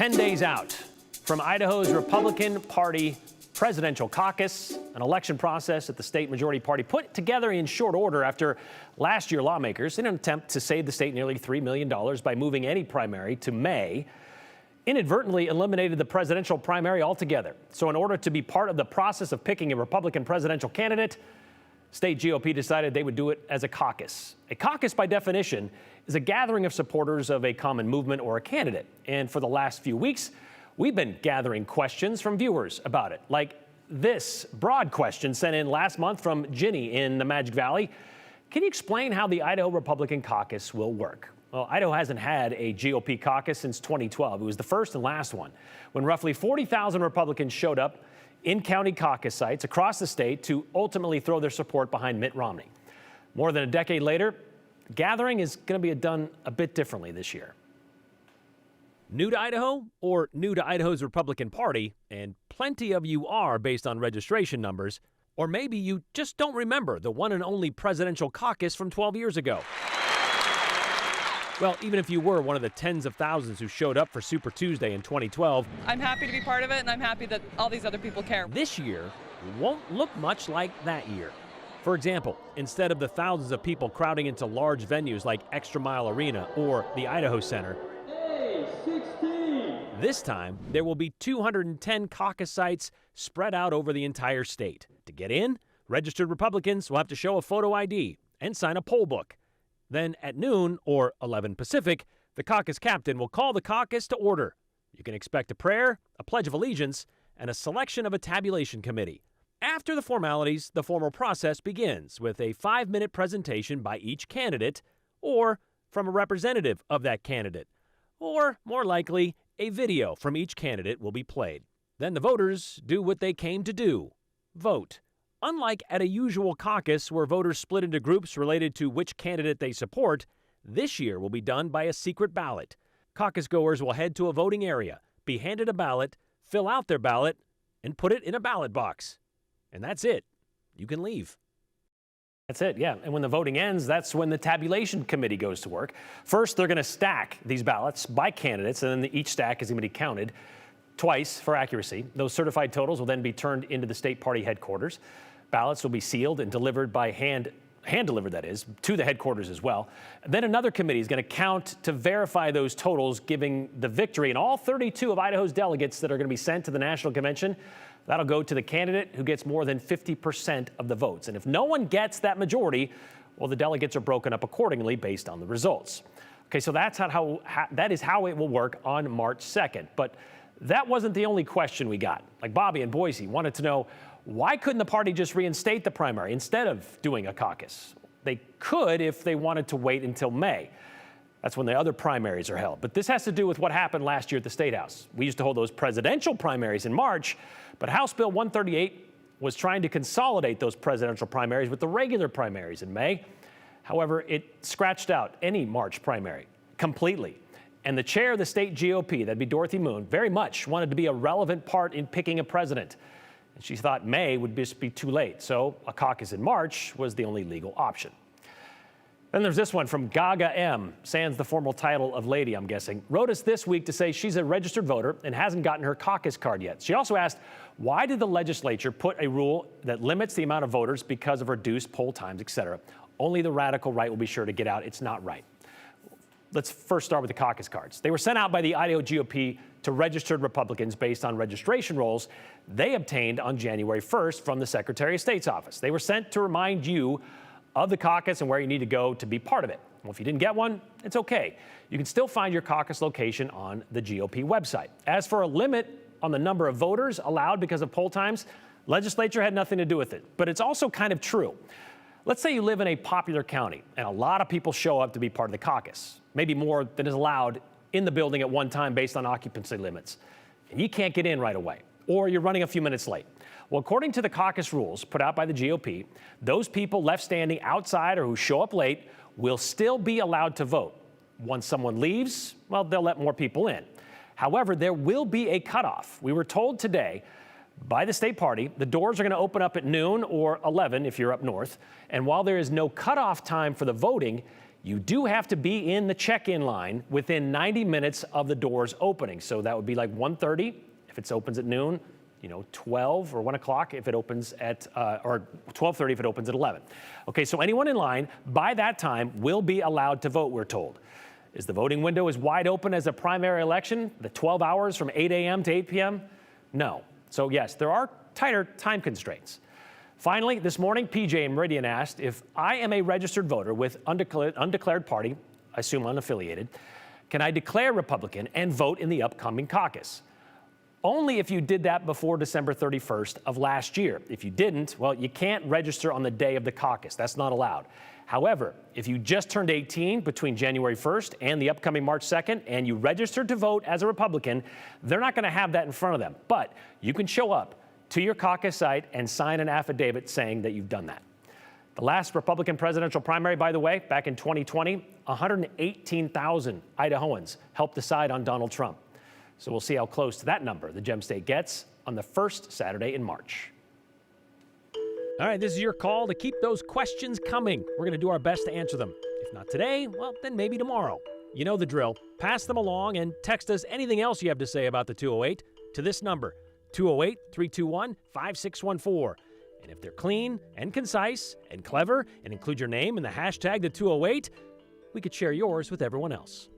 10 days out from Idaho's Republican Party Presidential Caucus, an election process that the state majority party put together in short order after last year lawmakers, in an attempt to save the state nearly $3 million by moving any primary to May, inadvertently eliminated the presidential primary altogether. So in order to be part of the process of picking a Republican presidential candidate, state GOP decided they would do it as a caucus. A caucus, by definition, is a gathering of supporters of a common movement or a candidate. And for the last few weeks, we've been gathering questions from viewers about it, like this broad question sent in last month from Ginny in the Magic Valley. Can you explain how the Idaho Republican Caucus will work? Well, Idaho hasn't had a GOP caucus since 2012. It was the first and last one, when roughly 40,000 Republicans showed up in county caucus sites across the state to ultimately throw their support behind Mitt Romney. More than a decade later, gathering is going to be done a bit differently this year. New to Idaho or new to Idaho's Republican Party, and plenty of you are based on registration numbers, or maybe you just don't remember the one and only presidential caucus from 12 years ago. Well, even if you were one of the tens of thousands who showed up for Super Tuesday in 2012, I'm happy to be part of it, and I'm happy that all these other people care. This year won't look much like that year. For example, instead of the thousands of people crowding into large venues like Extra Mile Arena or the Idaho Center, this time there will be 210 caucus sites spread out over the entire state. To get in, registered Republicans will have to show a photo ID and sign a poll book. Then at noon, or 11 Pacific, the caucus captain will call the caucus to order. You can expect a prayer, a pledge of allegiance, and a selection of a tabulation committee. After the formalities, the formal process begins with a 5-minute presentation by each candidate or from a representative of that candidate. Or, more likely, a video from each candidate will be played. Then the voters do what they came to do: vote. Unlike at a usual caucus where voters split into groups related to which candidate they support, this year will be done by a secret ballot. Caucus goers will head to a voting area, be handed a ballot, fill out their ballot, and put it in a ballot box. And that's it. You can leave. That's it, yeah. And when the voting ends, that's when the tabulation committee goes to work. First, they're going to stack these ballots by candidates, and then each stack is going to be counted twice for accuracy. Those certified totals will then be turned into the state party headquarters. Ballots will be sealed and delivered by hand-delivered, that is, to the headquarters as well. Then another committee is going to count to verify those totals, giving the victory. And all 32 of Idaho's delegates that are going to be sent to the national convention, that'll go to the candidate who gets more than 50% of the votes. And if no one gets that majority, well, the delegates are broken up accordingly based on the results. Okay, so that is how it will work on March 2nd. But that wasn't the only question we got. Like Bobby in Boise wanted to know, why couldn't the party just reinstate the primary instead of doing a caucus? They could if they wanted to wait until May. That's when the other primaries are held. But this has to do with what happened last year at the State House. We used to hold those presidential primaries in March, but House Bill 138 was trying to consolidate those presidential primaries with the regular primaries in May. However, it scratched out any March primary completely. And the chair of the state GOP, that'd be Dorothy Moon, very much wanted to be a relevant part in picking a president. And she thought May would just be too late, so a caucus in March was the only legal option. Then there's this one from Gaga M, sans the formal title of lady, I'm guessing, wrote us this week to say she's a registered voter and hasn't gotten her caucus card yet. She also asked, why did the legislature put a rule that limits the amount of voters because of reduced poll times, etc.? Only the radical right will be sure to get out. It's not right. Let's first start with the caucus cards. They were sent out by the Idaho GOP to registered Republicans based on registration rolls they obtained on January 1st from the Secretary of State's office. They were sent to remind you of the caucus and where you need to go to be part of it. Well, if you didn't get one, it's okay. You can still find your caucus location on the GOP website. As for a limit on the number of voters allowed because of poll times, legislature had nothing to do with it. But it's also kind of true. Let's say you live in a popular county and a lot of people show up to be part of the caucus, maybe more than is allowed in the building at one time based on occupancy limits. And you can't get in right away, or you're running a few minutes late. Well, according to the caucus rules put out by the GOP, those people left standing outside or who show up late will still be allowed to vote. Once someone leaves, well, they'll let more people in. However, there will be a cutoff. We were told today by the state party, the doors are going to open up at noon or 11 if you're up north. And while there is no cutoff time for the voting, You do have to be in the check-in line within 90 minutes of the doors opening. So that would be like 1:30 if it opens at noon, 12 or 1 o'clock if it opens at, or 12:30 if it opens at 11. Okay, so anyone in line by that time will be allowed to vote, we're told. Is the voting window as wide open as a primary election, the 12 hours from 8 a.m. to 8 p.m.? No. So yes, there are tighter time constraints. Finally, this morning, PJ in Meridian asked, if I am a registered voter with undeclared party, I assume unaffiliated, can I declare Republican and vote in the upcoming caucus? Only if you did that before December 31st of last year. If you didn't, well, you can't register on the day of the caucus. That's not allowed. However, if you just turned 18 between January 1st and the upcoming March 2nd and you registered to vote as a Republican, they're not going to have that in front of them. But you can show up to your caucus site and sign an affidavit saying that you've done that. The last Republican presidential primary, by the way, back in 2020, 118,000 Idahoans helped decide on Donald Trump. So we'll see how close to that number the Gem State gets on the first Saturday in March. All right, this is your call to keep those questions coming. We're going to do our best to answer them. If not today, well, then maybe tomorrow. You know the drill. Pass them along and text us anything else you have to say about the 208 to this number, 208-321-5614. And if they're clean and concise and clever and include your name and the hashtag the 208, we could share yours with everyone else.